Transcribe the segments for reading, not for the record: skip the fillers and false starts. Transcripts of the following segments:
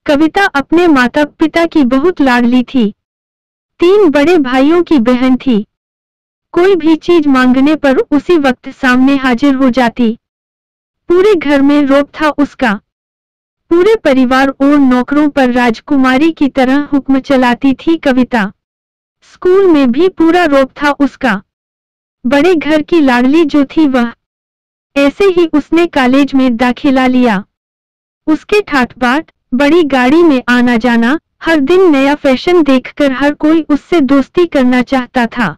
कविता अपने माता पिता की बहुत लाडली थी। 3 बड़े भाइयों की बहन थी। कोई भी चीज मांगने पर उसी वक्त सामने हाजिर हो जाती। पूरे घर में रौब था उसका। पूरे परिवार और नौकरों पर राजकुमारी की तरह हुक्म चलाती थी कविता। स्कूल में भी पूरा रौब था उसका। बड़े घर की लाडली जो थी वह। ऐसे ही उसने कॉलेज में दाखिला लिया। उसके ठाट बाट, बड़ी गाड़ी में आना जाना, हर दिन नया फैशन देखकर हर कोई उससे दोस्ती करना चाहता था।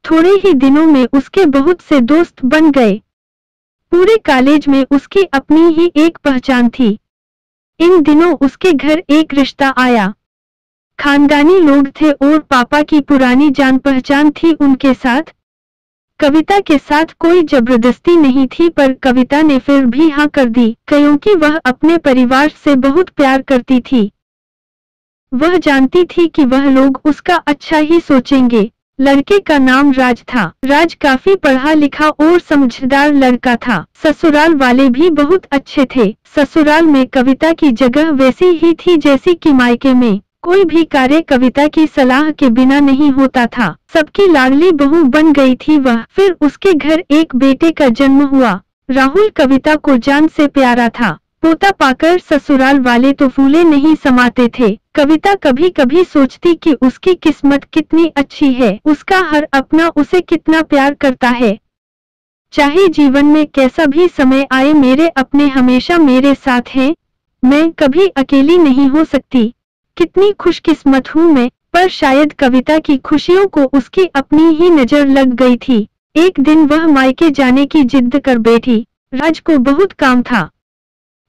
थोड़े ही दिनों में उसके बहुत से दोस्त बन गए। पूरे कॉलेज में उसकी अपनी ही एक पहचान थी। इन दिनों उसके घर एक रिश्ता आया। खानदानी लोग थे और पापा की पुरानी जान पहचान थी उनके साथ। कविता के साथ कोई जबरदस्ती नहीं थी पर कविता ने फिर भी हाँ कर दी क्योंकि वह अपने परिवार से बहुत प्यार करती थी। वह जानती थी कि वह लोग उसका अच्छा ही सोचेंगे। लड़के का नाम राज था। राज काफी पढ़ा लिखा और समझदार लड़का था। ससुराल वाले भी बहुत अच्छे थे। ससुराल में कविता की जगह वैसी ही थी जैसी कि मायके में। कोई भी कार्य कविता की सलाह के बिना नहीं होता था। सबकी लाडली बहू बन गई थी वह। फिर उसके घर एक बेटे का जन्म हुआ। राहुल कविता को जान से प्यारा था। पोता पाकर ससुराल वाले तो फूले नहीं समाते थे। कविता कभी कभी सोचती कि उसकी किस्मत कितनी अच्छी है। उसका हर अपना उसे कितना प्यार करता है। चाहे जीवन में कैसा भी समय आए मेरे अपने हमेशा मेरे साथ हैं। मैं कभी अकेली नहीं हो सकती। कितनी खुशकिस्मत हूँ मैं। पर शायद कविता की खुशियों को उसकी अपनी ही नजर लग गई थी। एक दिन वह मायके जाने की जिद कर बैठी। राज को बहुत काम था,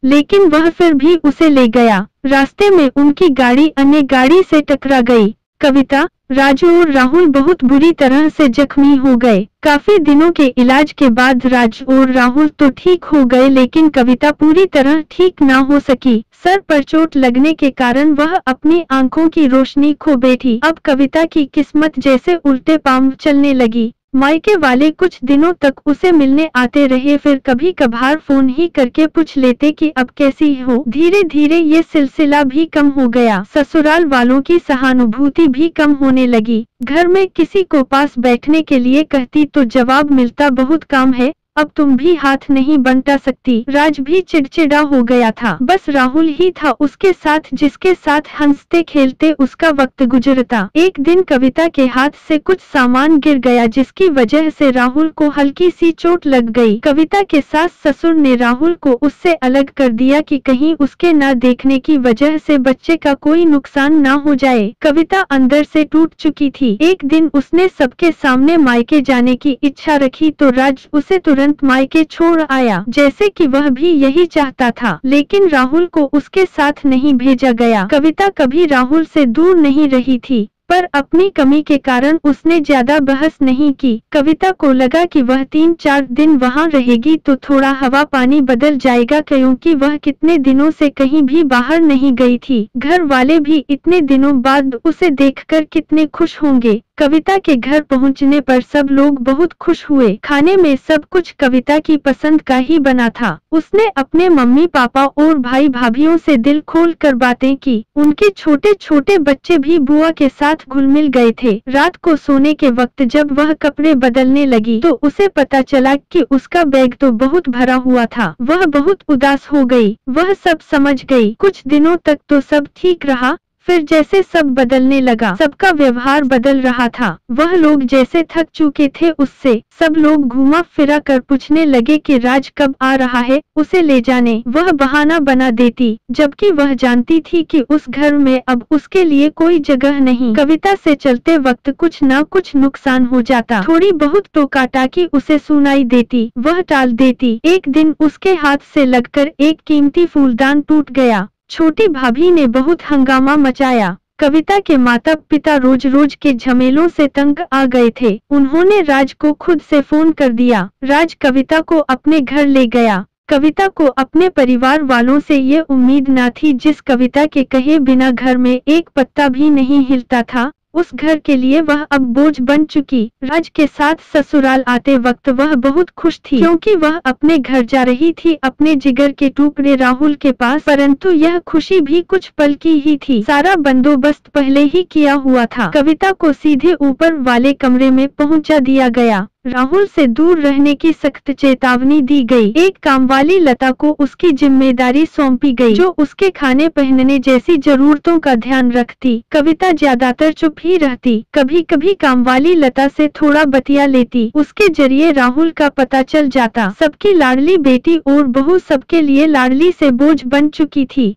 लेकिन वह फिर भी उसे ले गया। रास्ते में उनकी गाड़ी अन्य गाड़ी से टकरा गई। कविता, राजू और राहुल बहुत बुरी तरह से जख्मी हो गए। काफी दिनों के इलाज के बाद राज और राहुल तो ठीक हो गए लेकिन कविता पूरी तरह ठीक ना हो सकी। सर पर चोट लगने के कारण वह अपनी आंखों की रोशनी खो बैठी। अब कविता की किस्मत जैसे उल्टे पांव चलने लगी। मायके वाले कुछ दिनों तक उसे मिलने आते रहे, फिर कभी कभार फोन ही करके पूछ लेते कि अब कैसी हो। धीरे धीरे ये सिलसिला भी कम हो गया। ससुराल वालों की सहानुभूति भी कम होने लगी। घर में किसी को पास बैठने के लिए कहती तो जवाब मिलता बहुत काम है, अब तुम भी हाथ नहीं बंटा सकती। राज भी चिड़चिड़ा हो गया था। बस राहुल ही था उसके साथ जिसके साथ हंसते खेलते उसका वक्त गुजरता। एक दिन कविता के हाथ से कुछ सामान गिर गया जिसकी वजह से राहुल को हल्की सी चोट लग गई। कविता के सास ससुर ने राहुल को उससे अलग कर दिया कि कहीं उसके न देखने की वजह से बच्चे का कोई नुकसान न हो जाए। कविता अंदर से टूट चुकी थी। एक दिन उसने सबके सामने मायके जाने की इच्छा रखी तो राज उसे तुरंत मायके छोड़ आया, जैसे कि वह भी यही चाहता था। लेकिन राहुल को उसके साथ नहीं भेजा गया। कविता कभी राहुल से दूर नहीं रही थी, पर अपनी कमी के कारण उसने ज्यादा बहस नहीं की। कविता को लगा कि वह 3-4 दिन वहां रहेगी तो थोड़ा हवा पानी बदल जाएगा क्योंकि वह कितने दिनों से कहीं भी बाहर नहीं गई थी। घर वाले भी इतने दिनों बाद उसे देखकर कितने खुश होंगे। कविता के घर पहुंचने पर सब लोग बहुत खुश हुए। खाने में सब कुछ कविता की पसंद का ही बना था। उसने अपने मम्मी पापा और भाई भाभीियों से दिल खोल कर बातें की। उनके छोटे छोटे बच्चे भी बुआ के साथ घुल मिल गए थे। रात को सोने के वक्त जब वह कपड़े बदलने लगी तो उसे पता चला कि उसका बैग तो बहुत भरा हुआ था। वह बहुत उदास हो गई। वह सब समझ गई। कुछ दिनों तक तो सब ठीक रहा, फिर जैसे सब बदलने लगा, सबका व्यवहार बदल रहा था। वह लोग जैसे थक चुके थे उससे। सब लोग घुमा फिरा कर पूछने लगे कि राज कब आ रहा है, उसे ले जाने। वह बहाना बना देती, जबकि वह जानती थी कि उस घर में अब उसके लिए कोई जगह नहीं। कविता से चलते वक्त कुछ न कुछ नुकसान हो जाता। थोड़ी बहुत टोका-टाकी उसे सुनाई देती, वह टाल देती। एक दिन उसके हाथ से लगकर एक कीमती फूलदान टूट गया। छोटी भाभी ने बहुत हंगामा मचाया। कविता के माता पिता रोज रोज के झमेलों से तंग आ गए थे। उन्होंने राज को खुद से फोन कर दिया। राज कविता को अपने घर ले गया। कविता को अपने परिवार वालों से ये उम्मीद न थी। जिस कविता के कहे बिना घर में एक पत्ता भी नहीं हिलता था, उस घर के लिए वह अब बोझ बन चुकी। राज के साथ ससुराल आते वक्त वह बहुत खुश थी क्योंकि वह अपने घर जा रही थी अपने जिगर के टुकड़े राहुल के पास। परंतु यह खुशी भी कुछ पल की ही थी। सारा बंदोबस्त पहले ही किया हुआ था। कविता को सीधे ऊपर वाले कमरे में पहुंचा दिया गया। राहुल से दूर रहने की सख्त चेतावनी दी गई। एक कामवाली लता को उसकी जिम्मेदारी सौंपी गई जो उसके खाने पहनने जैसी जरूरतों का ध्यान रखती। कविता ज्यादातर चुप ही रहती। कभी कभी कामवाली लता से थोड़ा बतिया लेती। उसके जरिए राहुल का पता चल जाता। सबकी लाडली बेटी और बहू सबके लिए लाडली से बोझ बन चुकी थी।